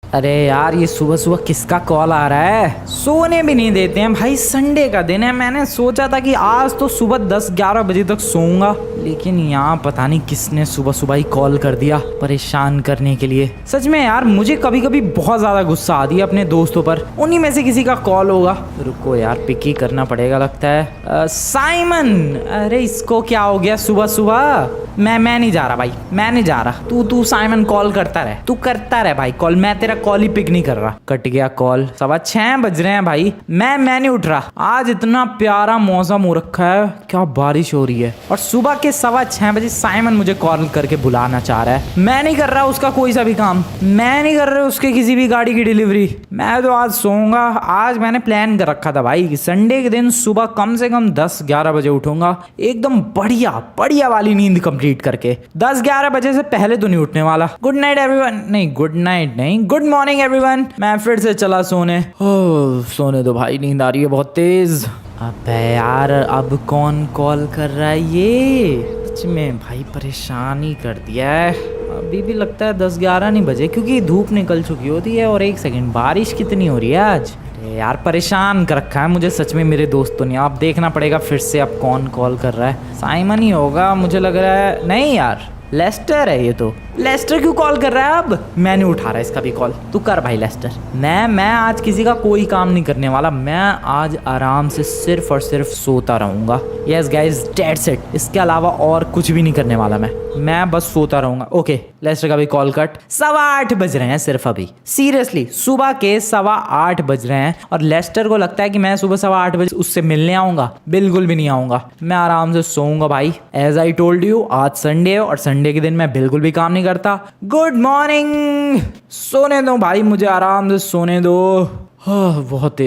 अरे यार ये सुबह सुबह किसका कॉल आ रहा है? सोने भी नहीं देते हैं भाई, संडे का दिन है। मैंने सोचा था कि आज तो सुबह 10-11 बजे तक सोऊंगा, लेकिन यहाँ पता नहीं किसने सुबह सुबह ही कॉल कर दिया परेशान करने के लिए। सच में यार मुझे कभी कभी बहुत ज्यादा गुस्सा आती है अपने दोस्तों पर। उन्हीं में से किसी का कॉल होगा। रुको यार, पिक ही करना पड़ेगा लगता है। साइमन, अरे इसको क्या हो गया सुबह सुबह? मैं नहीं जा रहा भाई, मैं नहीं जा रहा। तू साइमन कॉल करता रहे, तू करता रहे भाई कॉल। मैं तेरा कॉल ही पिक नहीं कर रहा। कट गया कॉल। 6:15 बज रहे हैं भाई, मैं नहीं उठ रहा। आज इतना प्यारा मौसम हो रखा है, क्या बारिश हो रही है, और सुबह के 6:15 बजे साइमन मुझे कॉल करके बुलाना चाह रहा है। मैं नहीं कर रहा उसका कोई सा भी काम, मैं नहीं कर रहा उसके किसी भी गाड़ी की डिलीवरी। मैं तो आज सोऊंगा। आज मैंने प्लान कर रखा था भाई कि संडे के दिन सुबह कम से कम 10-11 बजे उठूंगा, एकदम बढ़िया बढ़िया वाली नींद कंप्लीट करके। 10-11 बजे से पहले तो नहीं उठने वाला। गुड नाइट एवरीवन, नहीं गुड नाइट नहीं, गुड मॉर्निंग एवरीवन। मैं फिर से चला सोने। सोने दो भाई, नींद आ रही है बहुत तेज। अबे यार अब कौन कॉल कर रहा है ये? सच में भाई परेशान ही कर दिया है। अभी भी लगता है 10-11 नहीं बजे, क्योंकि धूप निकल चुकी होती है। और एक सेकंड, बारिश कितनी हो रही है आज? अरे यार परेशान कर रखा है मुझे सच में मेरे दोस्तों ने। आप देखना पड़ेगा फिर से अब कौन कॉल कर रहा है। साइमन ही होगा मुझे लग रहा है। नहीं यार, लेस्टर है ये तो। लेस्टर क्यों कॉल कर रहा है अब? मैं नहीं उठा रहा इसका भी कॉल। तू कर भाई लेस्टर। मैं आज किसी का कोई काम नहीं करने वाला। मैं आज आराम से सिर्फ और सिर्फ सोता रहूंगा। Yes guys, that's it. इसके अलावा और कुछ भी नहीं करने वाला मैं बस सोता रहूंगा। ओके, लेस्टर का भी कॉल कट। 8:15 बज रहे हैं सिर्फ अभी। सीरियसली सुबह के 8:15 बज रहे हैं, और लेस्टर को लगता है कि मैं सुबह 8:15 बजे उससे मिलने आऊंगा। बिल्कुल भी नहीं आऊंगा। मैं आराम से सोऊंगा भाई। एज आई टोल्ड यू, आज संडे है, और संडे के दिन मैं बिल्कुल भी काम नहीं करता। Good morning. सोने दो भाई, मुझे आराम से सोने दो। बहुत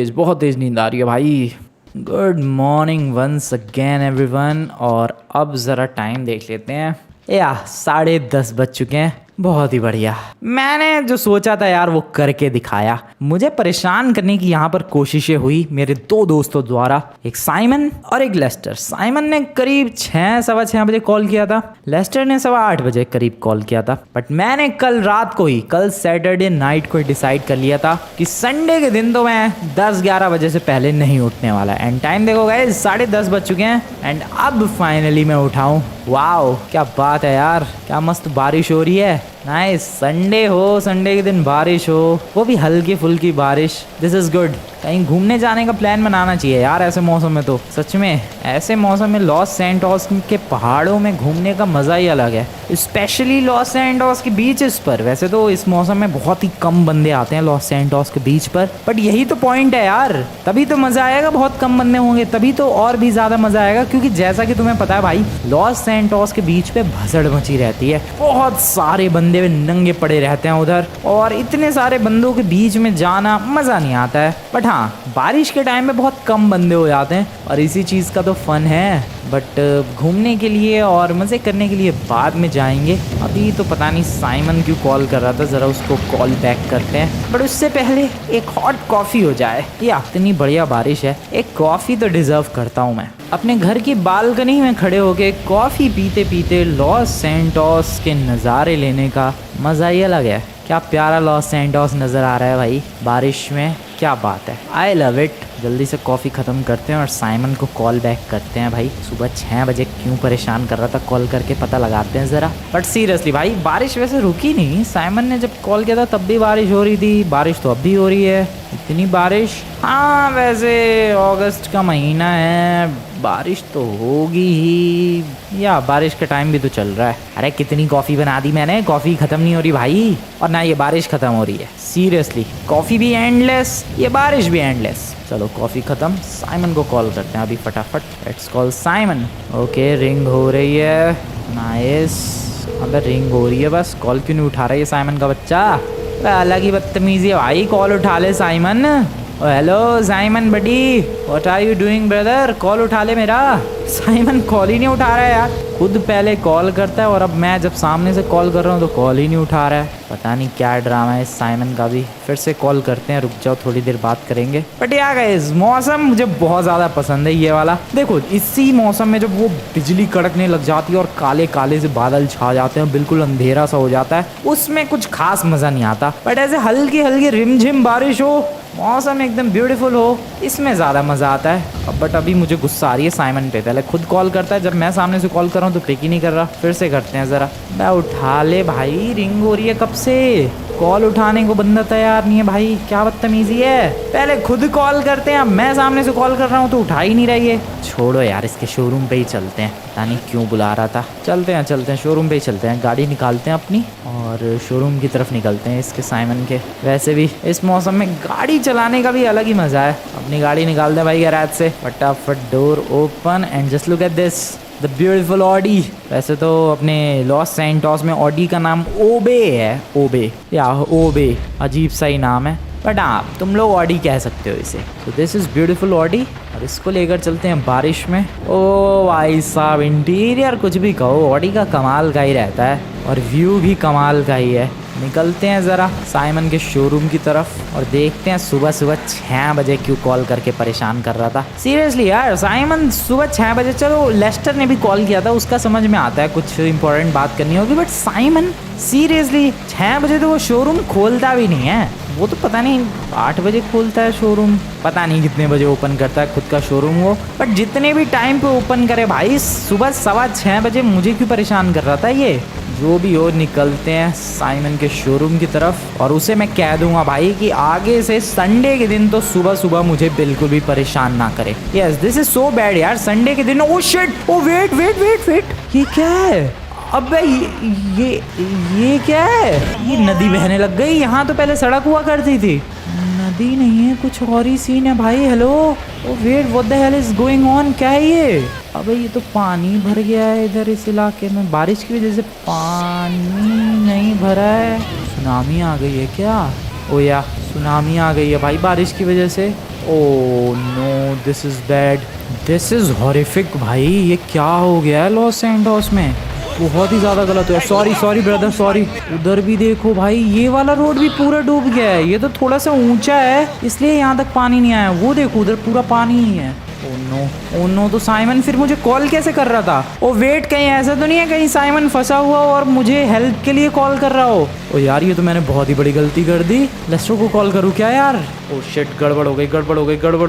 तेज नींद आ रही है भाई। Good morning once again everyone. और अब ज़रा टाइम देख लेते हैं। 10:30 बज चुके हैं। बहुत ही बढ़िया। मैंने जो सोचा था यार वो करके दिखाया। मुझे परेशान करने की यहाँ पर कोशिशें हुई मेरे दो दोस्तों द्वारा, एक साइमन और एक लेस्टर। साइमन ने करीब 6-6:15 बजे कॉल किया था। लेस्टर ने 8:15 बजे करीब कॉल किया था। बट मैंने कल रात को ही, कल सैटरडे नाइट को डिसाइड कर लिया था कि संडे के दिन तो मैं 10-11 बजे से पहले नहीं उठने वाला। एंड टाइम देखो गाइस, 10:30 बज चुके हैं। एंड अब फाइनली मैं उठाऊं। वाओ क्या बात है यार, क्या मस्त बारिश हो रही है। नाइस, संडे हो, संडे के दिन बारिश हो, वो भी हल्की फुल्की बारिश। This is good. कहीं घूमने जाने का प्लान बनाना चाहिए यार ऐसे मौसम में। तो सच में ऐसे मौसम में लॉस सैंटोस के पहाड़ों में घूमने का मज़ा ही अलग है, स्पेशली लॉस सैंटोस के बीचेस पर। वैसे तो इस मौसम में बहुत ही कम बंदे आते हैं लॉस सैंटोस के बीच पर, बट यही तो पॉइंट है यार। तभी तो मज़ा आएगा, बहुत कम बंदे होंगे तभी तो और भी ज़्यादा मज़ा आएगा। क्योंकि जैसा कि तुम्हें पता है भाई, लॉस सैंटोस के बीच पे भसड़ मची रहती है। बहुत सारे बंदे नंगे पड़े रहते हैं उधर, और इतने सारे बंदों के बीच में जाना मज़ा नहीं आता है। बट हाँ, बारिश के टाइम में बहुत कम बंदे हो जाते हैं, और इसी चीज़ का तो फन है। बट घूमने के लिए और मज़े करने के लिए बाद में जाएंगे। अभी तो पता नहीं साइमन क्यों कॉल कर रहा था, ज़रा उसको कॉल बैक करते हैं। बट उससे पहले एक हॉट कॉफ़ी हो जाए। ये इतनी बढ़िया बारिश है, एक कॉफ़ी तो डिज़र्व करता हूँ मैं। अपने घर की बालकनी में खड़े होके कॉफ़ी पीते पीते लॉस सैंटोस के नज़ारे लेने का मज़ा ही अलग है। क्या प्यारा लॉस सैंटोस नज़र आ रहा है भाई बारिश में, क्या बात है। I love it. जल्दी से कॉफ़ी ख़त्म करते हैं और साइमन को कॉल बैक करते हैं भाई। सुबह 6 बजे क्यों परेशान कर रहा था, कॉल करके पता लगाते हैं ज़रा। बट सीरियसली भाई, बारिश वैसे रुकी नहीं। साइमन ने जब कॉल किया था तब भी बारिश हो रही थी, बारिश तो अब भी हो रही है। इतनी बारिश, हाँ वैसे अगस्त का महीना है, बारिश तो होगी ही, या बारिश का टाइम भी तो चल रहा है। अरे कितनी कॉफ़ी बना दी मैंने, कॉफ़ी ख़त्म नहीं हो रही भाई, और ना ये बारिश ख़त्म हो रही है। सीरियसली कॉफ़ी भी एंडलेस, ये बारिश भी एंडलेस। चलो कॉफ़ी ख़त्म, साइमन को कॉल करते हैं अभी फटाफट। Let's call Simon. Okay, ring हो रही है। नाइस। अबे रिंग हो रही है बस, कॉल क्यों नहीं उठा रहा है साइमन का बच्चा? अलग ही बदतमीजी है भाई, कॉल उठा ले Simon. Hello Simon buddy, what are you doing brother? Call उठा ले मेरा। साइमन कॉल ही नहीं उठा रहा है यार, खुद पहले कॉल करता है और अब मैं जब सामने से कॉल कर रहा हूँ तो कॉल ही नहीं उठा रहा है। पता नहीं क्या ड्रामा है इस साइमन का भी। फिर से कॉल करते हैं, रुक जाओ थोड़ी देर बात करेंगे। बट यार गाइस, मौसम मुझे बहुत ज़्यादा पसंद है ये वाला। देखो इसी मौसम में जब वो बिजली कड़कने लग जाती है और काले काले से बादल छा जाते हैं, बिल्कुल अंधेरा सा हो जाता है, उसमें कुछ खास मज़ा नहीं आता। बट ऐसे हल्की हल्की रिमझिम बारिश हो, मौसम एकदम ब्यूटीफुल हो, इसमें ज़्यादा मज़ा आता है। बट अभी मुझे गुस्सा आ रही है साइमन पे। पहले खुद कॉल करता है, जब मैं सामने से कॉल कर रहा हूँ तो पिक ही नहीं कर रहा। फिर से करते हैं ज़रा। मैं उठा ले भाई, रिंग हो रही है कब से, कॉल उठाने को बंदा तैयार नहीं है भाई, क्या बदतमीजी है। पहले खुद कॉल करते हैं, मैं सामने से कॉल कर रहा हूँ तो उठा ही नहीं रही है। छोड़ो यार, इसके शोरूम पे ही चलते हैं, पता नहीं क्यों बुला रहा था। चलते हैं शोरूम पे ही चलते हैं, गाड़ी निकालते हैं अपनी और शोरूम की तरफ निकलते हैं इसके साइमन के। वैसे भी इस मौसम में गाड़ी चलाने का भी अलग ही मज़ा है। अपनी गाड़ी निकालते हैं भाई गैराज से, फटाफट door open and just look at this, the beautiful Audi. वैसे तो अपने लॉस सैंटोस में ऑडी का नाम ओबे है, ओबे या ओबे, अजीब सा ही नाम है, बट हाँ तुम लोग ऑडी कह सकते हो इसे। तो दिस इज़ ब्यूटीफुल ऑडी और इसको लेकर चलते हैं बारिश में। ओ भाई साहब, इंटीरियर कुछ भी कहो, ऑडी का कमाल का ही रहता है और व्यू भी कमाल का ही है। निकलते हैं ज़रा साइमन के शोरूम की तरफ और देखते हैं सुबह सुबह 6 बजे क्यों कॉल करके परेशान कर रहा था। सीरियसली यार, साइमन सुबह 6 बजे, चलो लेस्टर ने भी कॉल किया था, उसका समझ में आता है कुछ इंपॉर्टेंट बात करनी होगी, बट साइमन सीरियसली 6 बजे तो वो शोरूम खोलता भी नहीं है। वो तो पता नहीं 8 बजे खोलता है शोरूम, पता नहीं कितने बजे ओपन करता है खुद का शोरूम वो, बट जितने भी टाइम पे ओपन करे भाई, सुबह 6:15 बजे मुझे क्यों परेशान कर रहा था ये। जो भी हो, निकलते हैं साइमन के शोरूम की तरफ और उसे मैं कह दूंगा भाई कि आगे से संडे के दिन तो सुबह सुबह मुझे बिल्कुल भी परेशान ना करे। Yes, this is so bad यार, संडे के दिन। Oh shit, oh wait wait wait wait, ये क्या है? अबे ये क्या है? ये नदी बहने लग गई। यहाँ तो पहले सड़क हुआ करती थी, नदी नहीं है, कुछ और ही सीन है भाई। Hello, oh wait, what the hell is going on? क्या है ये? अबे ये तो पानी भर गया है इधर इस इलाके में, बारिश की वजह से पानी नहीं भरा है। सुनामी आ गई है क्या? ओ या सुनामी आ गई है भाई बारिश की वजह से। Oh no, this is bad, this is horrific भाई। ये क्या हो गया है लॉस सैंटोस में? बहुत ही ज़्यादा गलत हुआ। Sorry brother, sorry. उधर भी देखो भाई, ये वाला रोड भी पूरा डूब गया है। ये तो थोड़ा सा ऊंचा है इसलिए यहाँ तक पानी नहीं आया। वो देखो उधर पूरा पानी ही है। ओ नो, तो साइमन फिर मुझे कॉल कैसे कर रहा था? ओ वेट, कहीं ऐसा तो नहीं है कहीं साइमन फंसा हुआ और मुझे हेल्प के लिए कॉल कर रहा हो? ओ यार, ये तो मैंने बहुत ही बड़ी गलती कर दी। लेस्टर को कॉल करूँ क्या यार? ओ शिट, गड़बड़ हो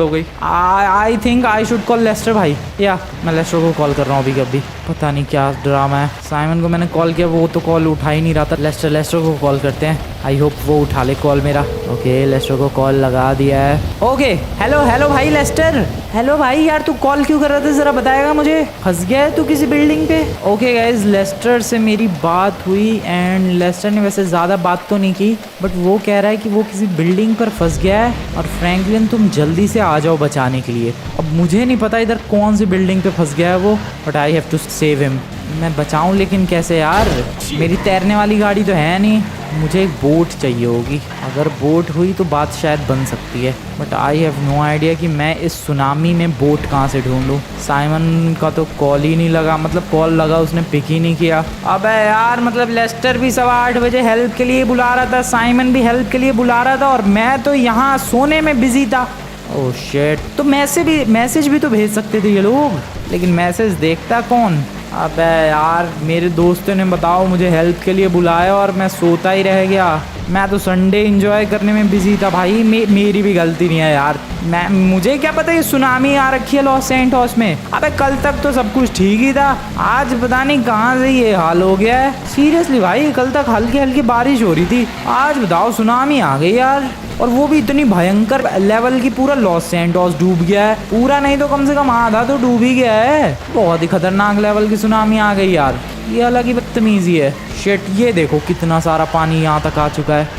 गई। I think I should call Lester भाई। या मैं लेस्टर को कॉल कर रहा हूँ अभी। पता नहीं क्या ड्रामा है। साइमन को मैंने कॉल किया, वो तो कॉल उठा ही नहीं रहा था। लेस्टर को कॉल करते हैं, आई होप वो उठा ले कॉल मेरा। ओके, लेस्टर को कॉल लगा दिया है। ओके, हेलो भाई लेस्टर। हेलो भाई, यार तू कॉल क्यों कर रहा था, जरा बताएगा मुझे? फंस गया है तू किसी बिल्डिंग पे? ओके गाइज, लेस्टर से मेरी बात हुई एंड लेस्टर ने वैसे ज़्यादा बात तो नहीं की, बट वो कह रहा है कि वो किसी बिल्डिंग पर फंस गया है और फ्रैंकलिन तुम जल्दी से आ जाओ बचाने के लिए। अब मुझे नहीं पता इधर कौन सी बिल्डिंग पे फंस गया है वो, but I have to save him. मैं बचाऊं लेकिन कैसे यार? मेरी तैरने वाली गाड़ी तो है नहीं, मुझे एक बोट चाहिए होगी। अगर बोट हुई तो बात शायद बन सकती है, but I have no idea कि मैं इस सुनामी में बोट कहाँ से ढूंढूं। साइमन का तो कॉल ही नहीं लगा, मतलब कॉल लगा उसने पिक ही नहीं किया। अबे यार, मतलब लेस्टर भी 8:15 बजे हेल्प के लिए बुला रहा था, साइमन भी हेल्प के लिए बुला रहा था और मैं तो यहाँ सोने में बिजी था। ओह शिट, तो मैसेज भी तो भेज सकते थे ये लोग, लेकिन मैसेज देखता कौन? अबे यार, मेरे दोस्तों ने बताओ मुझे हेल्प के लिए बुलाया और मैं सोता ही रह गया। मैं तो संडे एंजॉय करने में बिजी था भाई। मेरी भी गलती नहीं है यार। मुझे क्या पता ये सुनामी आ रखी है लॉस सैंटोस में। अबे कल तक तो सब कुछ ठीक ही था, आज पता नहीं कहाँ से ये हाल हो गया है। सीरियसली भाई, कल तक हल्की हल्की बारिश हो रही थी, आज बताओ सुनामी आ गई यार, और वो भी इतनी भयंकर लेवल की। पूरा लॉस सैंटोस डूब गया है, पूरा नहीं तो कम से कम आधा तो डूब ही गया है। बहुत ही खतरनाक लेवल की सुनामी आ गई यार, ये अलग ही बदतमीजी है। शिट, ये देखो कितना सारा पानी यहाँ तक आ चुका है।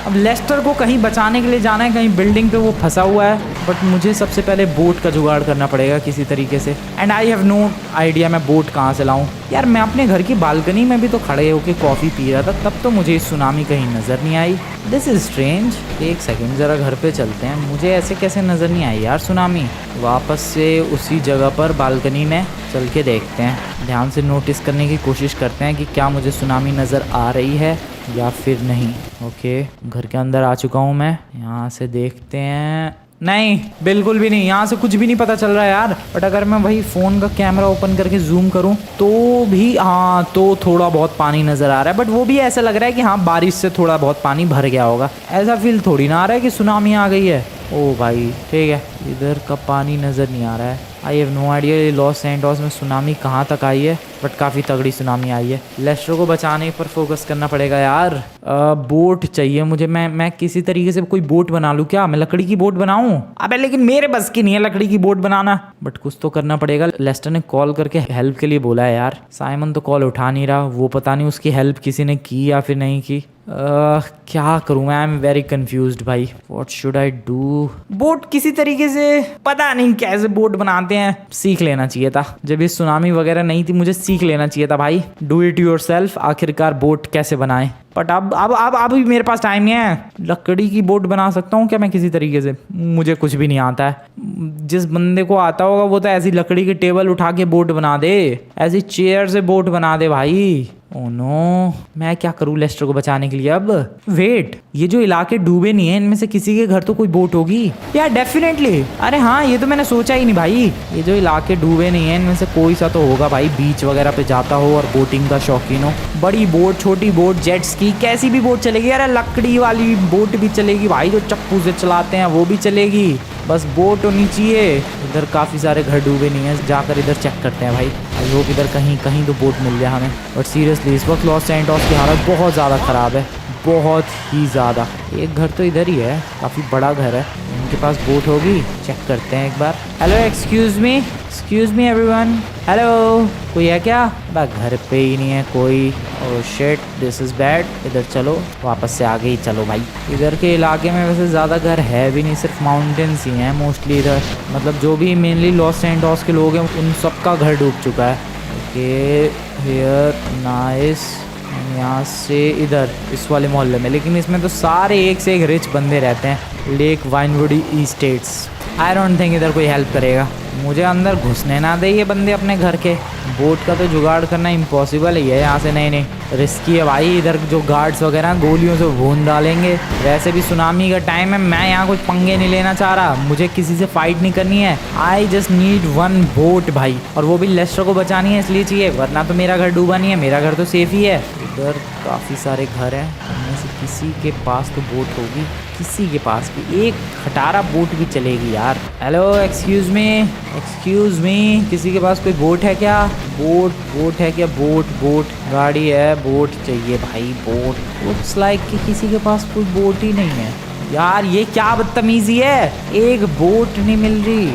अब लेस्टर को कहीं बचाने के लिए जाना है, कहीं बिल्डिंग पे वो फंसा हुआ है। बट मुझे सबसे पहले बोट का जुगाड़ करना पड़ेगा किसी तरीके से। And I have no idea मैं बोट कहाँ से लाऊं। यार मैं अपने घर की बालकनी में भी तो खड़े होके कॉफ़ी पी रहा था, तब तो मुझे सुनामी कहीं नज़र नहीं आई। This is strange. एक सेकेंड ज़रा घर पे चलते हैं, मुझे ऐसे कैसे नज़र नहीं आई यार सुनामी। वापस से उसी जगह पर बालकनी में चल के देखते हैं, ध्यान से नोटिस करने की कोशिश करते हैं कि क्या मुझे सुनामी नज़र आ रही है या फिर नहीं। ओके, घर के अंदर आ चुका हूँ मैं। यहाँ से देखते हैं, नहीं बिल्कुल भी नहीं, यहाँ से कुछ भी नहीं पता चल रहा है यार। बट अगर मैं वही फ़ोन का कैमरा ओपन करके जूम करूँ तो भी हाँ, तो थोड़ा बहुत पानी नज़र आ रहा है। बट वो भी ऐसा लग रहा है कि हाँ बारिश से थोड़ा बहुत पानी भर गया होगा। ऐसा फील थोड़ी ना आ रहा है कि सुनामी आ गई है। ओ भाई ठीक है, इधर का पानी नज़र नहीं आ रहा है। I have no idea Los Santos में सुनामी कहाँ तक आई है, बट काफ़ी तगड़ी सुनामी आई है। लेस्टर को बचाने पर फोकस करना पड़ेगा यार। बोट चाहिए मुझे। मैं किसी तरीके से कोई बोट बना लूँ क्या? मैं लकड़ी की बोट बनाऊँ? अबे लेकिन मेरे बस की नहीं है लकड़ी की बोट बनाना, बट कुछ तो करना पड़ेगा। लेस्टर ने कॉल करके हेल्प के लिए बोला है यार। साइमन तो कॉल उठा नहीं रहा, वो पता नहीं उसकी हेल्प किसी ने की या फिर नहीं की। क्या करूँ मैं? आई एम वेरी कंफ्यूज्ड भाई। What should I do? Boat किसी तरीके से पता नहीं कैसे बोट बनाते हैं, सीख लेना चाहिए था। जब ये सुनामी वगैरह नहीं थी मुझे सीख लेना चाहिए था भाई। Do it yourself. आखिरकार बोट कैसे बनाएं? बट अब भी मेरे पास टाइम नहीं है। लकड़ी की बोट बना सकता हूँ क्या मैं किसी तरीके से? मुझे कुछ भी नहीं आता है। जिस बंदे को आता होगा वो तो ऐसी लकड़ी की टेबल उठा के बोट बना दे, ऐसी चेयर से बोट बना दे भाई। ओह नो, मैं क्या करूँ लेस्टर को बचाने के लिए अब? वेट, ये जो इलाके डूबे नहीं है इनमें से किसी के घर तो कोई बोट होगी यार, डेफिनेटली। अरे हाँ, ये तो मैंने सोचा ही नहीं भाई। ये जो इलाके डूबे नहीं है इनमें से कोई सा तो होगा भाई, बीच वगैरह पे जाता हो और बोटिंग का शौकीन हो। बड़ी बोट, छोटी बोट, जेट्स की, कैसी भी बोट चलेगी। यार लकड़ी वाली बोट भी चलेगी भाई, जो चप्पू से चलाते हैं वो भी चलेगी, बस बोट होनी चाहिए। इधर काफ़ी सारे घर डूबे नहीं है, जाकर इधर चेक करते हैं भाई। आई होप इधर कहीं कहीं तो बोट मिल जाए हमें। बट सीरियसली इस वक्त लॉस सैंटोस की हालत बहुत ज़्यादा ख़राब है, बहुत ही ज़्यादा। एक घर तो इधर ही है, काफ़ी बड़ा घर है, उनके पास बोट होगी, चेक करते हैं एक बार। Hello excuse me everyone, hello, कोई है क्या? बस घर पे ही नहीं है कोई। Oh shit, this is bad. इधर चलो, वापस से आगे ही चलो भाई। इधर के इलाके में वैसे ज़्यादा घर है भी नहीं, सिर्फ माउंटेन्स ही हैं मोस्टली इधर। मतलब जो भी मेनली लॉस सैंटोस के लोग हैं उन सबका घर डूब चुका है। Okay here, nice. यहाँ से इधर इस वाले मोहल्ले में, लेकिन इसमें तो सारे एक से एक रिच बंदे रहते हैं। Lake Winwood estates. I don't think इधर कोई हेल्प करेगा, मुझे अंदर घुसने ना दे ये बंदे अपने घर के। बोट का तो जुगाड़ करना इम्पॉसिबल ही है यहाँ से। नहीं, रिस्की है भाई। इधर जो गार्ड्स वगैरह गोलियों से भून डालेंगे। वैसे भी सुनामी का टाइम है, मैं यहाँ कुछ पंगे नहीं लेना चाह रहा, मुझे किसी से फाइट नहीं करनी है। I just need one boat भाई, और वो भी लेस्टर को बचानी है इसलिए चाहिए, वरना तो मेरा घर डूबा नहीं है, मेरा घर तो सेफ ही है। इधर काफ़ी सारे घर हैं, उनमें से किसी के पास तो बोट होगी, किसी के पास भी एक खटारा बोट भी चलेगी यार। हेलो एक्सक्यूज़ मी, किसी के पास कोई बोट है क्या? बोट है क्या? बोट गाड़ी है, बोट चाहिए भाई, बोट। लुक्स लाइक कि किसी के पास कोई बोट ही नहीं है यार। ये क्या बदतमीजी है, एक बोट नहीं मिल रही।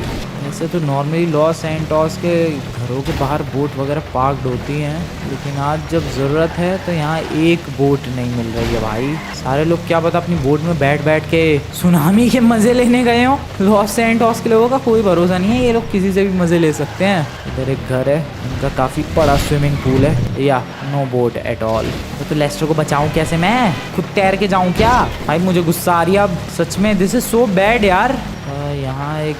ऐसे तो नॉर्मली लॉस सैंटोस के घरों के बाहर बोट वगैरह पार्क्ड होती हैं, लेकिन आज जब ज़रूरत है तो यहाँ एक बोट नहीं मिल रही है भाई। सारे लोग क्या पता अपनी बोट में बैठ बैठ के सुनामी के मज़े लेने गए हों। लॉस सैंटोस के लोगों का कोई भरोसा नहीं है, ये लोग किसी से भी मज़े ले सकते हैं। इधर एक घर है, इनका काफ़ी बड़ा स्विमिंग पूल है, या नो बोट एट ऑल। तो लेस्टर को बचाऊँ कैसे? मैं खुद तैर के जाऊँ क्या? भाई मुझे गुस्सा आ रही है अब सच में, दिस इज़ सो बैड यार। यहाँ एक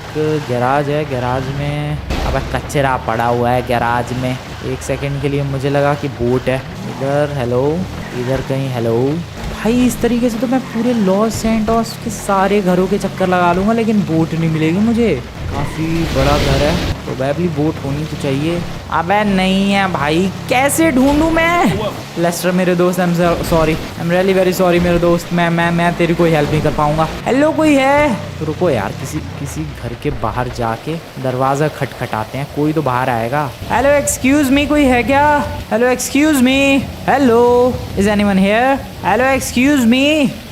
गैराज है, गैराज में अब कचरा पड़ा हुआ है गैराज में। एक सेकंड के लिए मुझे लगा कि बोट है इधर। हेलो, इधर कहीं हेलो भाई। इस तरीके से तो मैं पूरे लॉस सैंटोस के सारे घरों के चक्कर लगा लूँगा, लेकिन बोट नहीं मिलेगी मुझे। काफ़ी बड़ा घर है, प्रोबेबली बोट होनी तो चाहिए। अबे नहीं है भाई, कैसे ढूंढूं मैं? लेस्टर मेरे दोस्त, I am sorry, I am really very sorry मेरे दोस्त, मैं तेरी कोई हेल्प नहीं कर पाऊंगा। हेलो कोई है? तो रुको यार, किसी घर के बाहर जाके दरवाज़ा खटखटाते हैं, कोई तो बाहर आएगा। हेलो एक्सक्यूज़ मी, कोई है क्या? Hello excuse me, hello, is anyone here? Hello excuse मी।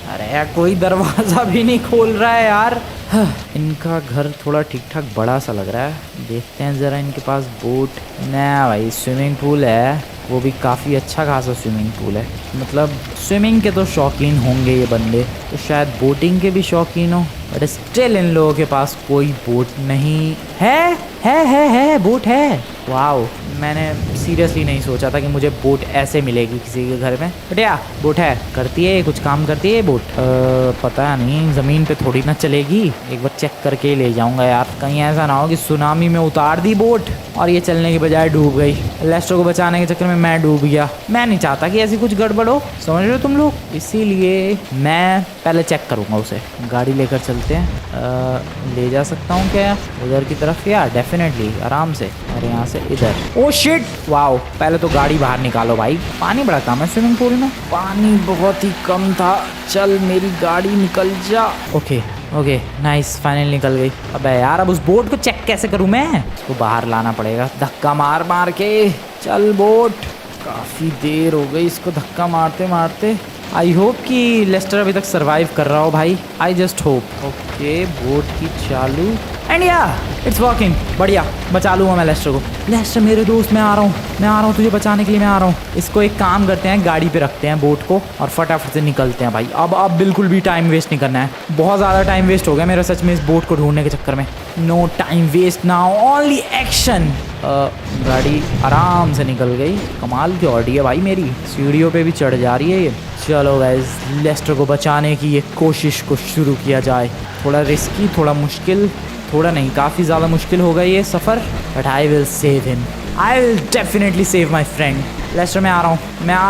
अरे यार कोई दरवाज़ा भी नहीं खोल रहा है यार। इनका घर थोड़ा ठीक ठाक बड़ा सा लग रहा है, देखते हैं ज़रा इनके पास बोट। ना भाई, स्विमिंग पूल है, वो भी काफ़ी अच्छा खासा स्विमिंग पूल है। मतलब स्विमिंग के तो शौकीन होंगे ये बंदे, तो शायद बोटिंग के भी शौकीन हो, बट स्टिल इन लोगों के पास कोई बोट नहीं है। है बोट है। वाओ, मैंने सीरियसली नहीं सोचा था कि मुझे बोट ऐसे मिलेगी किसी के घर में, बट या बोट है। करती है कुछ काम, करती है बोट। पता नहीं, ज़मीन पे थोड़ी ना चलेगी। एक बार चेक करके ही ले जाऊंगा यार, कहीं ऐसा ना हो कि सुनामी में उतार दी बोट और ये चलने के बजाय डूब गई। लेस्टर को बचाने के चक्कर में मैं डूब गया। मैं नहीं चाहता कि ऐसी कुछ गड़बड़ हो, समझ रहे हो तुम लोग, इसीलिए मैं पहले चेक करूंगा उसे। गाड़ी लेकर चलते हैं। ले जा सकता हूँ क्या उधर की तरफ? या डेफिनेटली आराम से। और यहाँ से इधर। Oh shit, wow. पहले तो गाड़ी बाहर निकालो भाई, पानी बड़ा कम है स्विमिंग पूल में, पानी बहुत ही कम था। चल मेरी गाड़ी निकल जा। ओके नाइस, फाइनल निकल गई। अबे यार, अब उस बोट को चेक कैसे करूँ मैं? उसको बाहर लाना पड़ेगा धक्का मार मार के। चल बोट, काफ़ी देर हो गई इसको धक्का मारते मारते। आई होप कि लेस्टर अभी तक सरवाइव कर रहा हो भाई, I just hope. Okay, boat की चालू एंड या इट्स वर्किंग। बढ़िया, बचा लूँगा मैं लेस्टर को। लेस्टर मेरे दोस्त, मैं आ रहा हूँ तुझे बचाने के लिए, मैं आ रहा हूँ। इसको एक काम करते हैं, गाड़ी पे रखते हैं बोट को और फटाफट से निकलते हैं भाई। अब बिल्कुल भी टाइम वेस्ट नहीं करना है, बहुत ज़्यादा टाइम वेस्ट हो गया मेरा सच में इस बोट को ढूंढने के चक्कर में। No time waste now, only action. गाड़ी आराम से निकल गई। कमाल की ऑडी है भाई मेरी, सीढ़ियों पे भी चढ़ जा रही है ये। चलो गाइस, लेस्टर को बचाने की ये कोशिश को शुरू किया जाए। थोड़ा रिस्की, थोड़ा मुश्किल, थोड़ा नहीं काफ़ी ज़्यादा मुश्किल होगा ये सफ़र, but I will save him. I will definitely save my friend. Leicester मैं आ रहा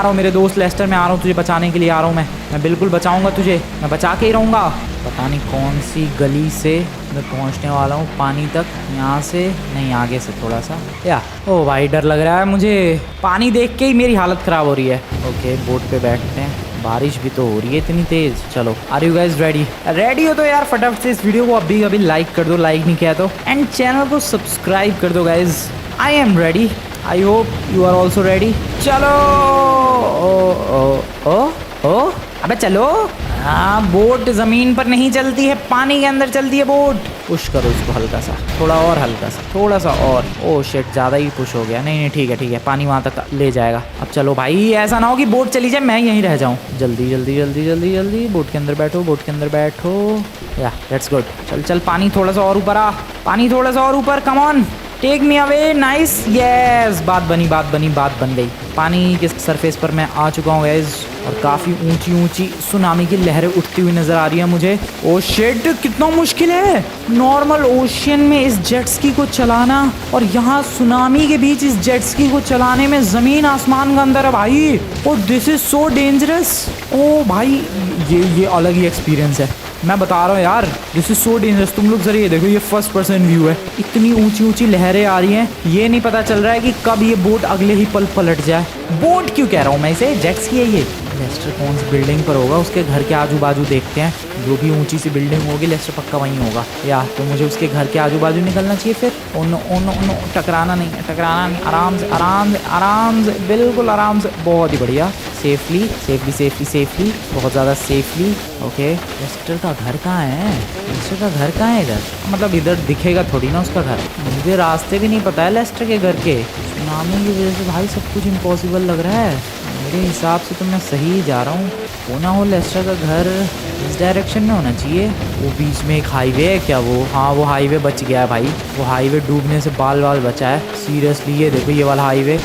हूँ मेरे दोस्त लेस्टर, मैं आ रहा हूँ तुझे बचाने के लिए आ रहा हूँ। मैं बिल्कुल बचाऊँगा तुझे, मैं बचा के ही रहूँगा। पता नहीं कौन सी गली से मैं पहुँचने वाला हूँ पानी तक, यहाँ से नहीं, आगे से थोड़ा सा। या ओ भाई, डर लग रहा है मुझे, पानी देख के ही मेरी हालत ख़राब हो रही है। ओके, बोट पे बैठते हैं। बारिश भी तो हो रही है इतनी तेज़। चलो, आर यू गाइज रेडी हो तो यार फटाफट से इस वीडियो को अभी लाइक कर दो, लाइक नहीं किया तो, एंड चैनल को सब्सक्राइब कर दो guys. I am ready, I hope you are also ready. चलो। ओ अबे चलो। हाँ, बोट ज़मीन पर नहीं चलती है, पानी के अंदर चलती है बोट। पुश करो इसको हल्का सा, थोड़ा और हल्का सा, थोड़ा सा और। ओह शिट, ज़्यादा ही पुश हो गया। नहीं ठीक है, पानी वहाँ तक ले जाएगा। अब चलो भाई, ऐसा ना हो कि बोट चली जाए मैं यहीं रह जाऊँ। जल्दी बोट के अंदर बैठो। या दैट्स गुड। चल पानी थोड़ा सा और ऊपर आ, पानी थोड़ा सा और ऊपर, come on, take me away. Nice, yes, बात बन गई। पानी के सरफेस पर मैं आ चुका हूँ गाइस, और काफ़ी ऊंची सुनामी की लहरें उठती हुई नज़र आ रही है मुझे। ओ शिट, कितना मुश्किल है नॉर्मल ओशियन में इस जेट स्की को चलाना, और यहाँ सुनामी के बीच इस जेट स्की को चलाने में ज़मीन आसमान का अंदर है भाई। ओ दिस इज़ सो डेंजरस। ओ भाई, ये अलग ही एक्सपीरियंस है, मैं बता रहा हूँ यार, दिस इज सो डेंजरस। तुम लोग जरा ये देखो, ये फर्स्ट पर्सन व्यू है, इतनी ऊंची लहरें आ रही हैं, ये नहीं पता चल रहा है कि कब ये बोट अगले ही पल पलट जाए। बोट क्यों कह रहा हूँ मैं इसे, जेट स्की है ये। लेस्टर कौन सी बिल्डिंग पर होगा, उसके घर के आजू बाजू देखते हैं। जो भी ऊंची सी बिल्डिंग होगी लेस्टर पक्का वहीं होगा, या तो मुझे उसके घर के आजू बाजू निकलना चाहिए फिर। ओ नो, टकराना नहीं, आराम से, बिल्कुल आराम से, बहुत ही बढ़िया। सेफली, बहुत ज़्यादा सेफली। ओके, लेस्टर का घर कहाँ है? इधर, मतलब इधर दिखेगा थोड़ी ना उसका घर। मुझे रास्ते भी नहीं पता है लेस्टर के घर के। सुनामी की वजह से भाई सब कुछ इम्पॉसिबल लग रहा है। मेरे हिसाब से तो मैं सही ही जा रहा हूँ। होना हो लेस्टर का घर इस डायरेक्शन में होना चाहिए। वो बीच में एक हाईवे है क्या? वो, हाँ, वो हाईवे बच गया है भाई। वो हाईवे डूबने से बाल बचा है सीरियसली। ये देखो, ये वाला हाईवे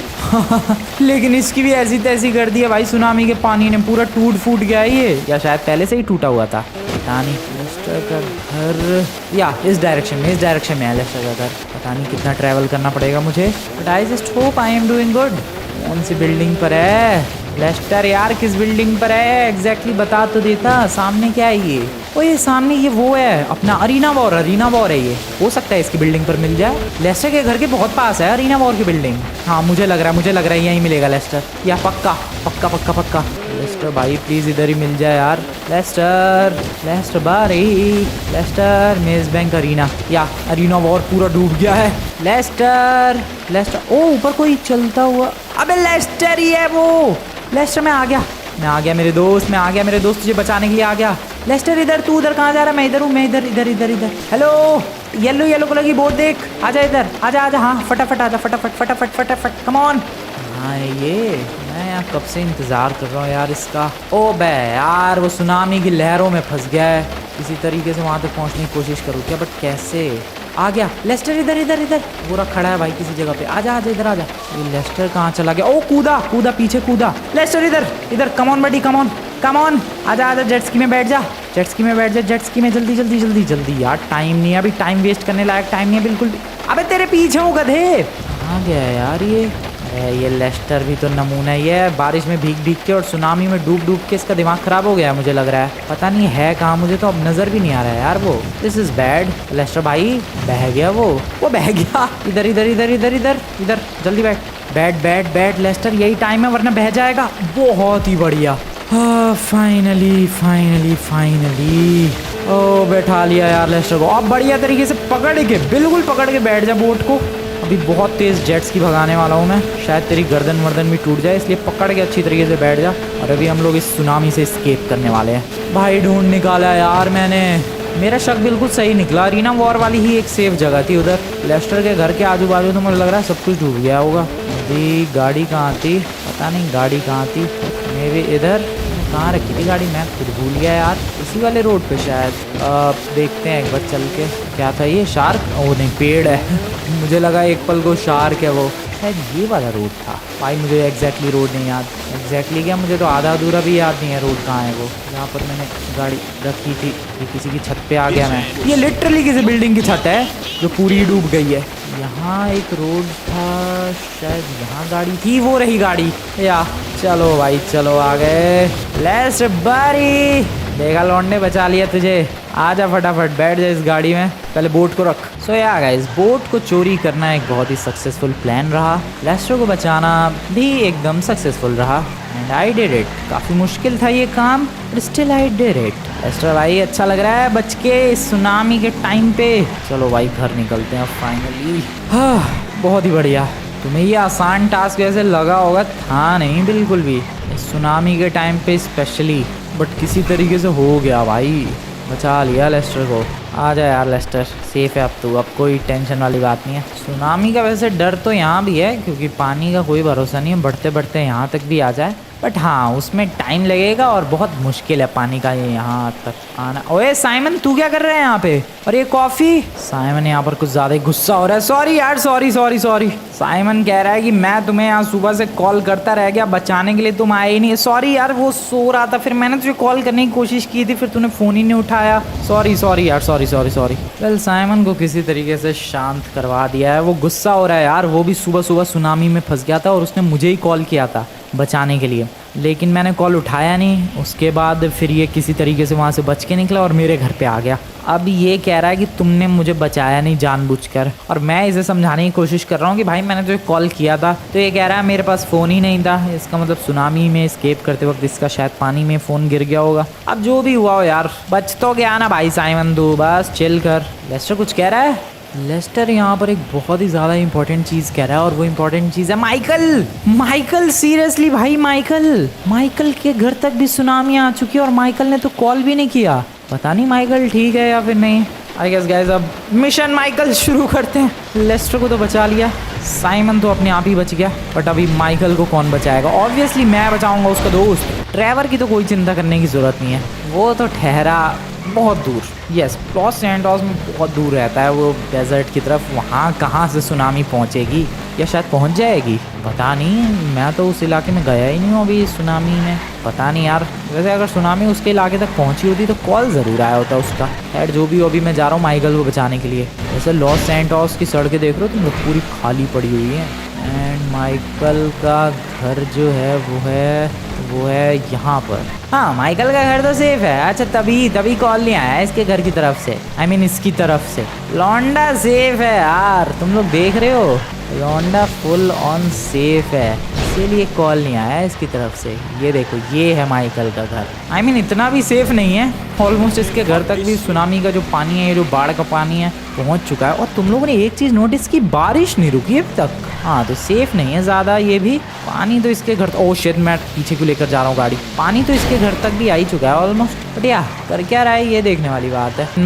लेकिन इसकी भी ऐसी तैसी कर दी है भाई, सुनामी के पानी ने पूरा टूट फूट गया है ये, या शायद पहले से ही टूटा हुआ था, पता नहीं। लेस्टर का घर या इस डायरेक्शन में है लेस्टर का घर। पता नहीं कितना ट्रैवल करना पड़ेगा मुझे, but I just hope I am doing good. कौन सी बिल्डिंग पर है लेस्टर यार? किस बिल्डिंग पर है एग्जैक्टली बता तो देता। सामने क्या है ये? ओ ये सामने ये वो है अपना अरीना वॉर है ये। हो सकता है इसकी बिल्डिंग पर मिल जाए। लेस्टर के घर के बहुत पास है अरीना वॉर की बिल्डिंग। हाँ, मुझे लग रहा है यहीं मिलेगा लेस्टर, या पक्का। लेस्टर भाई प्लीज़ इधर ही मिल जाए यार। लेस्टर भाई, लेस्टर मेज़ बैंक अरीना, या अरीना वॉर पूरा डूब गया है। लेस्टर, ओ ऊपर कोई चलता हुआ, अबे लेस्टर ही है वो। लेस्टर मैं आ गया मेरे दोस्त, तुझे बचाने के लिए आ गया। लेस्टर इधर, तू उधर कहाँ जा रहा है? मैं इधर हूँ, इधर। हेलो, येलो कलर की बोट देख, आजा इधर, आजा। हाँ, फटाफट आजा, फटाफट, कम ऑन। कहाँ है ये? मैं यार कब से इंतज़ार कर रहा हूँ यार इसका। ओ बे यार, वो सुनामी की लहरों में फंस गया है। किसी तरीके से वहाँ तक पहुँचने की कोशिश करूँ क्या, बट कैसे? आ गया लेस्टर, इधर इधर इधर पूरा खड़ा है भाई किसी जगह पे। आजा आजा इधर आजा। ये लेस्टर कहाँ चला गया? ओ कूदा कूदा, पीछे कूदा। लेस्टर इधर इधर, come on buddy, come on come on, आजा आजा, जेट स्की में बैठ जा, जेट स्की में बैठ जा, जेट स्की में जल्दी जल्दी जल्दी जल्दी। यार टाइम नहीं है अभी, टाइम वेस्ट करने लायक टाइम नहीं है बिल्कुल भी। अबे तेरे पीछे हूँ गधे। कहाँ गया है यार ये? अरे ये लेस्टर भी तो नमूना ही है, बारिश में भीग भीग के और सुनामी में डूब डूब के इसका दिमाग खराब हो गया है मुझे लग रहा है। पता नहीं है कहाँ, मुझे तो अब नजर भी नहीं आ रहा है यार वो। This is bad. लेस्टर भाई बह गया, वो बह गया। इधर इधर इधर इधर इधर इधर, जल्दी बैठ बैठ बैठ बैठ लेस्टर, यही टाइम है वरना बह जाएगा। बहुत ही बढ़िया, फाइनली फाइनली फाइनली। ओ बैठा लिया यार लेस्टर को। अब बढ़िया तरीके से पकड़ के, बिल्कुल पकड़ के बैठ जा बोट को। अभी बहुत तेज़ जेट्स की भगाने वाला हूँ मैं, शायद तेरी गर्दन वर्दन भी टूट जाए, इसलिए पकड़ के अच्छी तरीके से बैठ जा। और अभी हम लोग इस सुनामी से एस्केप करने वाले हैं। भाई ढूंढ निकाला यार मैंने, मेरा शक बिल्कुल सही निकला। रीना वॉर वाली ही एक सेफ जगह थी उधर। लेस्टर के घर के आजू बाजू तो मुझे लग रहा है सब कुछ डूब गया होगा। अभी गाड़ी कहाँ थी, पता नहीं गाड़ी कहाँ थी। मे भी इधर, कहाँ रखी थी गाड़ी, मैं खुद भूल गया यार। इसी वाले रोड पे शायद। देखते हैं एक बार चल के। क्या था ये, शार्क? ओ नहीं, पेड़ है। मुझे लगा एक पल को शार्क है वो। शायद ये वाला रोड था भाई, मुझे एग्जैक्टली रोड नहीं याद। एग्जैक्टली क्या, मुझे तो आधा अधूरा भी याद नहीं है रोड कहाँ है वो। यहाँ पर मैंने गाड़ी रखी थी। ये किसी की छत पे आ गया मैं। ये लिटरली किसी बिल्डिंग की छत है जो पूरी डूब गई है। यहाँ एक रोड था, शायद यहाँ गाड़ी थी, वो रही गाड़ी या। चलो भाई चलो, आ गए। लेट्स बारी, देखा लौंडे, बचा लिया तुझे। आजा फटाफट बैठ जा इस गाड़ी में, पहले बोट को रख। सो या गाइस, बोट को चोरी करना एक बहुत ही सक्सेसफुल प्लान रहा। लेस्टर को बचाना भी एकदम सक्सेसफुल रहा एंड आई डिड इट। काफ़ी मुश्किल था ये काम, but still I did it. Lester भाई अच्छा लग रहा है बच के इस सुनामी के टाइम पे। चलो भाई घर निकलते हैं फाइनली। हाँ बहुत ही बढ़िया। तुम्हें ये आसान टास्क वैसे लगा होगा, था नहीं बिल्कुल भी, इस सुनामी के टाइम पे स्पेशली, बट किसी तरीके से हो गया भाई, बचा लिया लेस्टर को। आ जा यार लेस्टर, सेफ है अब तू, अब कोई टेंशन वाली बात नहीं है। सुनामी का वैसे डर तो यहाँ भी है क्योंकि पानी का कोई भरोसा नहीं है, बढ़ते बढ़ते यहाँ तक भी आ जाए, बट हाँ उसमें टाइम लगेगा और बहुत मुश्किल है पानी का ये यहाँ तक आना। ओए साइमन, तू क्या कर रहा है यहाँ पे? और ये कॉफ़ी? साइमन यहाँ पर कुछ ज़्यादा ही गुस्सा हो रहा है। सॉरी यार, सॉरी सॉरी सॉरी। साइमन कह रहा है कि मैं तुम्हें यहाँ सुबह से कॉल करता रह गया, बचाने के लिए तुम आए ही नहीं। सॉरी यार, वो सो रहा था, फिर मैंने तुझे कॉल करने की कोशिश की थी, फिर तूने फ़ोन ही नहीं उठाया। सॉरी सॉरी यार, sorry sorry sorry. Well Simon को किसी तरीके से शांत करवा दिया है। वो गुस्सा हो रहा है यार, वो भी सुबह सुबह सुनामी में फंस गया था और उसने मुझे ही कॉल किया था बचाने के लिए, लेकिन मैंने कॉल उठाया नहीं। उसके बाद फिर ये किसी तरीके से वहाँ से बच के निकला और मेरे घर पे आ गया। अब ये कह रहा है कि तुमने मुझे बचाया नहीं जानबूझकर, और मैं इसे समझाने की कोशिश कर रहा हूँ कि भाई मैंने तुझे कॉल किया था। तो ये कह रहा है मेरे पास फ़ोन ही नहीं था। इसका मतलब सुनामी में एस्केप करते वक्त इसका शायद पानी में फ़ोन गिर गया होगा। अब जो भी हुआ हो यार, बच तो गया ना भाई साइमन, तू बस चिल कर। लेस्टर कुछ कह रहा है। लेस्टर यहाँ पर एक बहुत ही ज़्यादा इंपॉर्टेंट चीज़ कह रहा है और वो इंपॉर्टेंट चीज़ है माइकल। माइकल, सीरियसली भाई, माइकल के घर तक भी सुनामी आ चुकी है और माइकल ने तो कॉल भी नहीं किया। पता नहीं माइकल ठीक है या फिर नहीं। आई गेस गाइस अब मिशन माइकल शुरू करते हैं। लेस्टर को तो बचा लिया, साइमन तो अपने आप ही बच गया, बट अभी माइकल को कौन बचाएगा? ऑब्वियसली मैं बचाऊंगा उसका दोस्त। ट्रेवर की तो कोई चिंता करने की ज़रूरत नहीं है, वो तो ठहरा बहुत दूर। यस, लॉस सैंटोस में बहुत दूर रहता है वो, डेजर्ट की तरफ। वहाँ कहाँ से सुनामी पहुँचेगी या शायद पहुँच जाएगी, पता नहीं। मैं तो उस इलाके में गया ही नहीं हूँ अभी सुनामी में, पता नहीं यार। वैसे अगर सुनामी उसके इलाके तक पहुँची होती तो कॉल ज़रूर आया होता उसका। खैर जो भी हो, अभी मैं जा रहा हूँ माइकल को बचाने के लिए। वैसे लॉस सैंटोस की सड़कें देख रहे हो तुम लोग, पूरी खाली पड़ी हुई है। एंड माइकल का घर जो है वो है यहाँ पर। हाँ माइकल का घर तो सेफ है। अच्छा तभी कॉल नहीं आया इसके घर की तरफ से, आई मीन इसकी तरफ से। लौंडा सेफ है यार, तुम लोग देख रहे हो, लौंडा फुल ऑन सेफ है, इसीलिए कॉल नहीं आया इसकी तरफ से। ये देखो, ये है माइकल का घर। आई मीन इतना भी सेफ नहीं है, ऑलमोस्ट इसके घर तक भी सुनामी का जो पानी है, जो बाढ़ का पानी है, पहुंच चुका है। और तुम लोगों ने एक चीज़ नोटिस की, बारिश नहीं रुकी अभी तक। हाँ तो सेफ नहीं है ज़्यादा ये भी। पानी तो इसके घर, ओह शिट, मैं पीछे क्यों लेकर जा रहा हूँ गाड़ी। पानी तो इसके घर तक भी आ ही चुका है ऑलमोस्ट। बट या कर क्या रहा है ये देखने वाली बात है।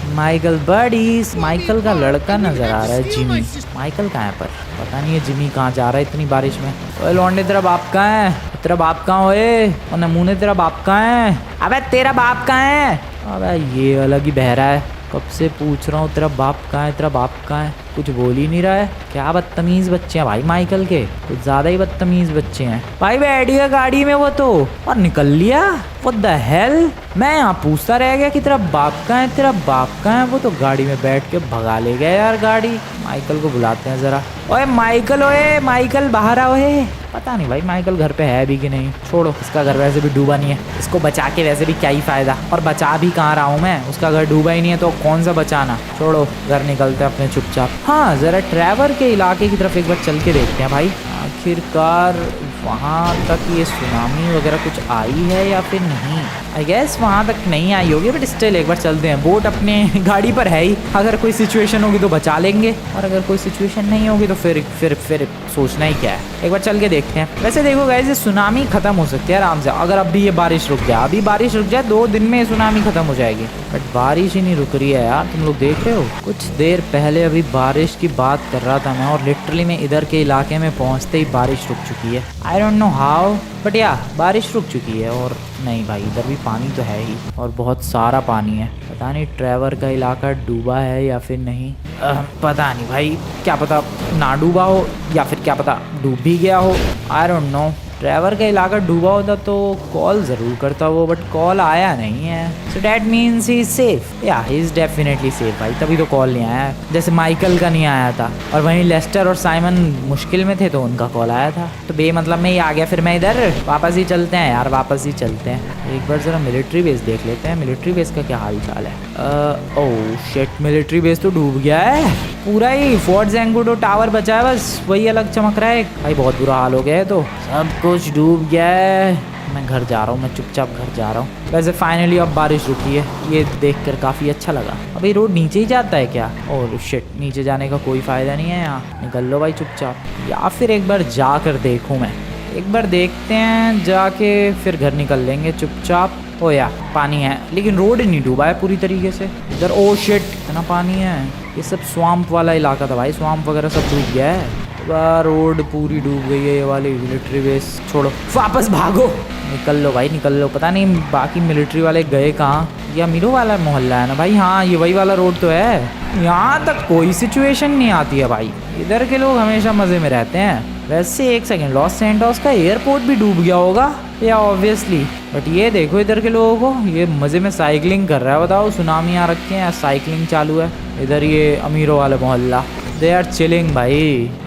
माइकल बडीज, माइकल का लड़का नजर आ रहा है जिमी। माइकल कहाँ है पर पता नहीं ये जिमी कहाँ जा रहा है इतनी बारिश में। ओए लौंडे तेरा बाप कहाँ है? तेरा बाप कहाँ? ओए और नमूने तेरा बाप कहाँ है? अबे तेरा बाप कहाँ है? अबे ये अलग ही बह रहा है, कब से पूछ रहा हूँ तेरा बाप कहाँ है, तेरा बाप कहाँ है, कुछ बोल ही नहीं रहा है। क्या बदतमीज़ बच्चे हैं भाई माइकल के, कुछ ज़्यादा ही बदतमीज़ बच्चे हैं भाई। बैठ गया गाड़ी में वो तो और निकल लिया। व्हाट द हेल, मैं यहाँ पूछता रह गया कि तेरा बाप कहाँ है, तेरा बाप कहाँ है, वो तो गाड़ी में बैठ के भगा ले गया यार गाड़ी। माइकल को बुलाते हैं ज़रा। ओए माइकल, ओए माइकल बाहर आओ। पता नहीं भाई माइकल घर पे है भी कि नहीं। छोड़ो, इसका घर वैसे भी डूबा नहीं है, इसको बचा के वैसे भी क्या ही फ़ायदा, और बचा भी कहाँ रहा हूँ मैं, उसका घर डूबा ही नहीं है तो कौन सा बचाना। छोड़ो, घर निकलते हैं अपने चुपचाप। हाँ, ज़रा ट्रैवर के इलाके की तरफ एक बार चल के देखते हैं भाई, आखिरकार वहाँ तक ये सुनामी वगैरह कुछ आई है या फिर नहीं। आई गेस वहाँ तक नहीं आई होगी, बट स्टिल एक बार चलते हैं। बोट अपने गाड़ी पर है ही, अगर कोई सिचुएशन होगी तो बचा लेंगे, और अगर कोई सिचुएशन नहीं होगी तो फिर सोचना ही क्या है। एक बार चल के देखते हैं। वैसे देखो गाइस, ये सुनामी खत्म हो सकती है आराम से, अगर अभी ये बारिश रुक जाए। अभी बारिश रुक जाए 2 दिन में ये सुनामी खत्म हो जाएगी, बट बारिश ही नहीं रुक रही है यार। तुम लोग देख रहे हो, कुछ देर पहले अभी बारिश की बात कर रहा था मैं, और लिटरली मैं इधर के इलाके में पहुँचते ही बारिश रुक चुकी है। I don't know how, but या बारिश रुक चुकी है। और नहीं भाई, इधर भी पानी तो है ही, और बहुत सारा पानी है। पता नहीं ट्रैवर का इलाका डूबा है या फिर नहीं, पता नहीं भाई, क्या पता ना डूबा हो या फिर क्या पता डूब भी गया हो। I don't know. ट्रैवर का इलाका डूबा होता तो कॉल ज़रूर करता वो, बट कॉल आया नहीं है। So that means he is safe. या ही इज़ डेफिनेटली सेफ भाई, तभी तो कॉल नहीं आया। जैसे माइकल का नहीं आया था, और वहीं लेस्टर और साइमन मुश्किल में थे तो उनका कॉल आया था। तो बेमतलब में ही आ गया। फिर मैं इधर वापस ही चलते हैं यार, वापस ही चलते हैं। एक बार ज़रा मिलिट्री बेस देख लेते हैं, मिलिट्री बेस का क्या हाल चाल है। ओह शिट, मिलिट्री बेस तो डूब गया है पूरा ही। फोर्ट ज़ैंगुडो टावर बचा है बस, वही अलग चमक रहा है भाई। बहुत बुरा हाल हो गया है, तो सब कुछ डूब गया है। मैं घर जा रहा हूँ, मैं चुपचाप घर जा रहा हूँ। वैसे फाइनली अब बारिश रुकी है, ये देखकर काफ़ी अच्छा लगा। अभी रोड नीचे ही जाता है क्या? ओह शिट, नीचे जाने का कोई फ़ायदा नहीं है यहाँ। निकल लो भाई चुपचाप, या फिर एक बार जा कर देखूँ मैं। एक बार देखते हैं जाके, फिर घर निकल लेंगे चुपचाप। ओ या पानी है, लेकिन रोड नहीं डूबा है पूरी तरीके से इधर। ओ शिट, इतना पानी है। ये सब स्वाम्प वाला इलाका था भाई, स्वाम्प वगैरह सब डूब गया है। रोड पूरी डूब गई है। ये वाली मिलिट्री बेस छोड़ो, वापस भागो, निकल लो भाई निकल लो। पता नहीं बाकी मिलिट्री वाले गए कहाँ। ये अमीरों वाला मोहल्ला है ना भाई? हाँ, ये वही वाला रोड तो है। यहाँ तक कोई सिचुएशन नहीं आती है भाई, इधर के लोग हमेशा मज़े में रहते हैं। वैसे एक सेकंड, लॉस सैंटोस का एयरपोर्ट भी डूब गया होगा या ऑब्वियसली, बट ये देखो इधर के लोगों को, ये मज़े में साइकिलिंग कर रहा है। बताओ, सुनामी आ रखी है, साइकिलिंग चालू है इधर। ये अमीरों वाला मोहल्ला, दे आर चिलिंग भाई,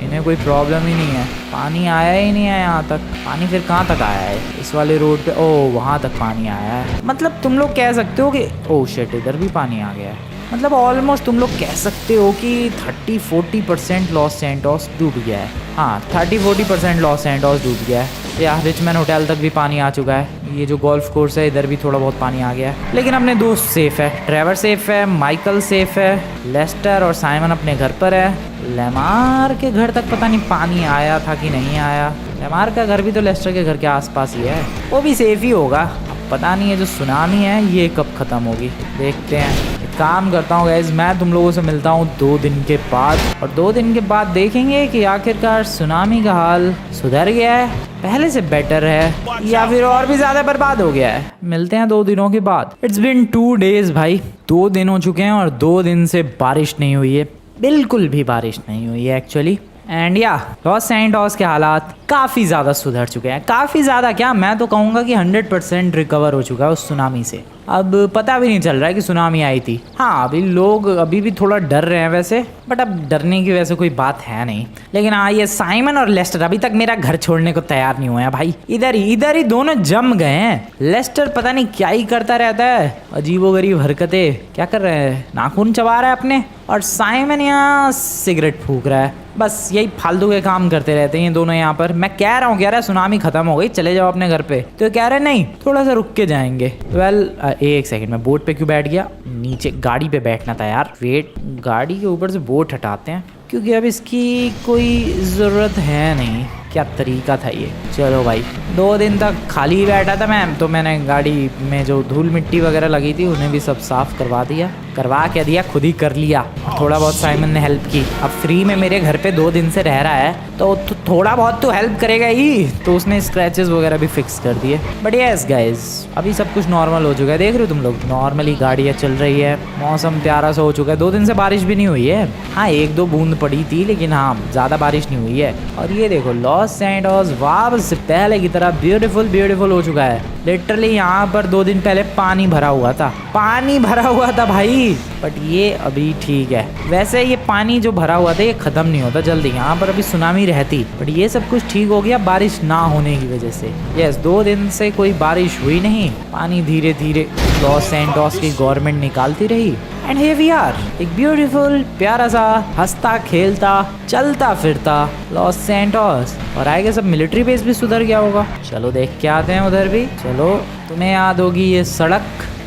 इन्हें कोई प्रॉब्लम ही नहीं है। पानी आया ही नहीं है यहाँ तक। पानी फिर कहाँ तक आया है? इस वाले रोड पे, ओह वहाँ तक पानी आया है। मतलब तुम लोग कह सकते हो कि ओह शिट, इधर भी पानी आ गया है। मतलब ऑलमोस्ट तुम लोग कह सकते हो कि 30-40% लॉस सैंटोस डूब गया है। हाँ, 30-40% लॉस सैंटोस डूब गया है। या रिचमैन होटल तक भी पानी आ चुका है। ये जो गोल्फ कोर्स है इधर भी थोड़ा बहुत पानी आ गया है, लेकिन अपने दोस्त सेफ है। ट्रेवर सेफ है, माइकल सेफ है, लेस्टर और साइमन अपने घर पर है। लेमार के घर तक पता नहीं पानी आया था कि नहीं आया। लेमार का घर भी तो लेस्टर के घर के आसपास ही है, वो भी सेफ ही होगा। पता नहीं है जो सुनामी है ये कब ख़त्म होगी, देखते हैं। काम करता हूँ गाइस, मैं तुम लोगों से मिलता हूँ 2 दिन के बाद, और 2 दिन के बाद देखेंगे कि आखिरकार सुनामी का हाल सुधर गया है, पहले से बेटर है, या फिर और भी ज़्यादा बर्बाद हो गया है। मिलते हैं 2 दिनों के बाद। इट्स बिन 2 डेज भाई, 2 दिन हो चुके हैं और 2 दिन से बारिश नहीं हुई है, बिल्कुल भी बारिश नहीं हुई है एक्चुअली। एंड या लॉस सैंटोस के हालात काफ़ी ज़्यादा सुधर चुके हैं। काफ़ी ज़्यादा क्या, मैं तो कहूँगा कि 100% रिकवर हो चुका है उस सुनामी से। अब पता भी नहीं चल रहा है कि सुनामी आई थी। हाँ, अभी लोग अभी भी थोड़ा डर रहे हैं वैसे, बट अब डरने की वैसे कोई बात है नहीं। लेकिन हाँ, ये साइमन और लेस्टर अभी तक मेरा घर छोड़ने को तैयार नहीं हुए हैं भाई। इधर ही दोनों जम गए हैं। लेस्टर पता नहीं क्या ही करता रहता है, अजीबोगरीब हरकतें क्या कर रहे हैं, नाखून चबा रहा है अपने, और साइमन यहाँ सिगरेट फूक रहा है। बस यही फालतू के काम करते रहते हैं ये दोनों यहाँ पर। मैं कह रहा हूँ, कह रहा है सुनामी खत्म हो गई, चले जाओ अपने घर पे, तो कह रहे नहीं थोड़ा सा रुक के जाएंगे। वेल एक सेकंड, मैं बोट पे क्यों बैठ गया? नीचे गाड़ी पे बैठना था यार। वेट, गाड़ी के ऊपर से बोट हटाते हैं क्योंकि अब इसकी कोई ज़रूरत है नहीं। क्या तरीका था ये। चलो भाई 2 दिन तक खाली ही बैठा था मैं, तो मैंने गाड़ी में जो धूल मिट्टी वगैरह लगी थी उन्हें भी सब साफ करवा दिया। करवा क्या दिया, खुद ही कर लिया। थोड़ा बहुत साइमन ने हेल्प की। अब फ्री में मेरे घर पे 2 दिन से रह रहा है तो थोड़ा बहुत तो हेल्प करेगा ही, तो उसने स्क्रैचेस वगैरह भी फिक्स कर दिए। बट यस गाइस, अभी सब कुछ नॉर्मल हो चुका है। देख रहे हो तुम लोग, नॉर्मली गाड़ियाँ चल रही है, मौसम प्यारा सा हो चुका है। 2 दिन से बारिश भी नहीं हुई है। हाँ 1-2 बूंद पड़ी थी, लेकिन हाँ ज़्यादा बारिश नहीं हुई है। और ये देखो लॉस सैंटोस वापस से पहले की तरह ब्यूटीफुल हो चुका है। लिटरली यहाँ पर 2 दिन पहले पानी भरा हुआ था, भाई। बट ये अभी ठीक है। वैसे ये पानी जो भरा हुआ था ये ख़त्म नहीं होता जल्दी, यहाँ पर अभी सुनामी रहती। बट ये सब कुछ ठीक हो गया बारिश ना होने की वजह से। यस 2 दिन से कोई बारिश हुई नहीं, पानी धीरे धीरे लॉस सैंटोस की गवर्नमेंट निकालती रही। एंड हियर वी आर, एक ब्यूटीफुल प्यारा सा हंसता खेलता चलता फिरता लॉस सैंटोस। और आएगा सब मिलिट्री बेस भी सुधर गया होगा। चलो देख के आते हैं उधर भी। चलो तुम्हें याद होगी ये सड़क,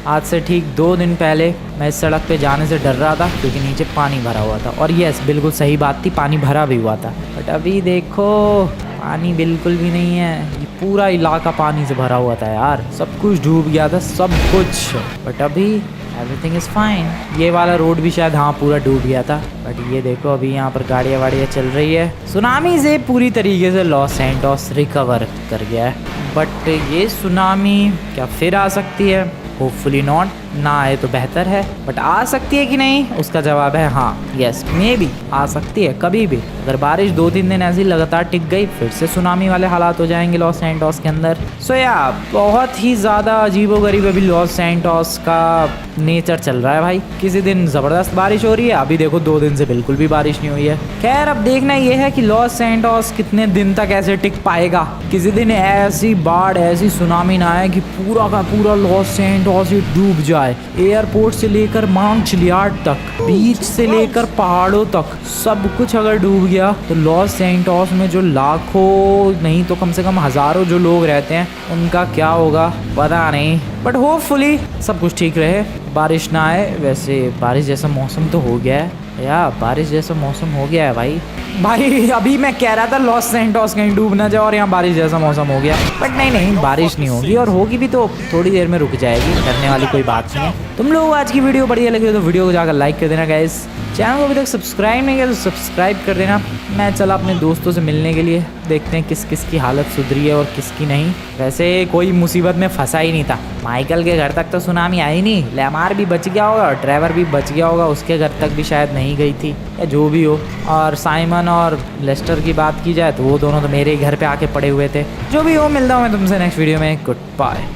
आज से ठीक 2 दिन पहले मैं इस सड़क पे जाने से डर रहा था क्योंकि नीचे पानी भरा हुआ था। और यस बिल्कुल सही बात थी, पानी भरा भी हुआ था। बट अभी देखो पानी बिल्कुल भी नहीं है, ये पूरा इलाका पानी से भरा हुआ था यार, सब कुछ डूब गया था सब कुछ। बट अभी एवरीथिंग इज़ फाइन। ये वाला रोड भी शायद हाँ पूरा डूब गया था। बट ये देखो अभी यहाँ पर गाड़ियाँ वाड़ियाँ चल रही है। सुनामी से पूरी तरीके से लॉस सैंटोस रिकवर कर गया है। बट ये सुनामी क्या फिर आ सकती है? होपफुली नॉट, ना आए तो बेहतर है। बट आ सकती है कि नहीं, उसका जवाब है हाँ, यस मे बी आ सकती है कभी भी। अगर बारिश 2-3 दिन ऐसी लगातार टिक गई फिर से सुनामी वाले हालात हो जाएंगे लॉस सैंटोस के अंदर। सो या बहुत ही ज़्यादा अजीबोगरीब अभी लॉस सैंटोस का नेचर चल रहा है भाई। किसी दिन ज़बरदस्त बारिश हो रही है, अभी देखो 2 दिन से बिल्कुल भी बारिश नहीं हुई है। खैर अब देखना ये है कि लॉस सैंटोस कितने दिन तक ऐसे टिक पाएगा। किसी दिन ऐसी बाढ़ ऐसी सुनामी ना आए कि पूरा का पूरा लॉस सैंटोस ही डूब जाए। एयरपोर्ट से लेकर मांगचिलियाड तक, बीच से लेकर पहाड़ों तक सब कुछ अगर डूब गया तो लॉस सैंटोस में जो लाखों नहीं तो कम से कम हजारों जो लोग रहते हैं उनका क्या होगा पता नहीं। बट होपफुली सब कुछ ठीक रहे, बारिश ना आए। वैसे बारिश जैसा मौसम तो हो गया है या बारिश जैसा मौसम हो गया है भाई अभी मैं कह रहा था लॉस सैंटोस कहीं डूब ना जाए और यहाँ बारिश जैसा मौसम हो गया। बट नहीं बारिश नहीं होगी, और होगी भी तो थोड़ी देर में रुक जाएगी, करने वाली कोई बात नहीं है। तुम लोग आज की वीडियो बढ़िया लगी हो तो वीडियो को जाकर लाइक कर देना गाइस। चैनल को अभी तक सब्सक्राइब नहीं किया तो सब्सक्राइब कर देना। मैं चला अपने दोस्तों से मिलने के लिए, देखते हैं किस किस की हालत सुधरी है और किसकी नहीं। वैसे कोई मुसीबत में फंसा ही नहीं था। माइकल के घर तक तो सुनामी आई नहीं, लेमार भी बच गया होगा और ड्राइवर भी बच गया होगा, उसके घर तक भी शायद नहीं गई थी या जो भी हो। और साइमन और लेस्टर की बात की जाए तो वो दोनों तो मेरे ही घर पे आके पड़े हुए थे। जो भी हो, मिलता हूँ मैं तुमसे नेक्स्ट वीडियो में। Good bye.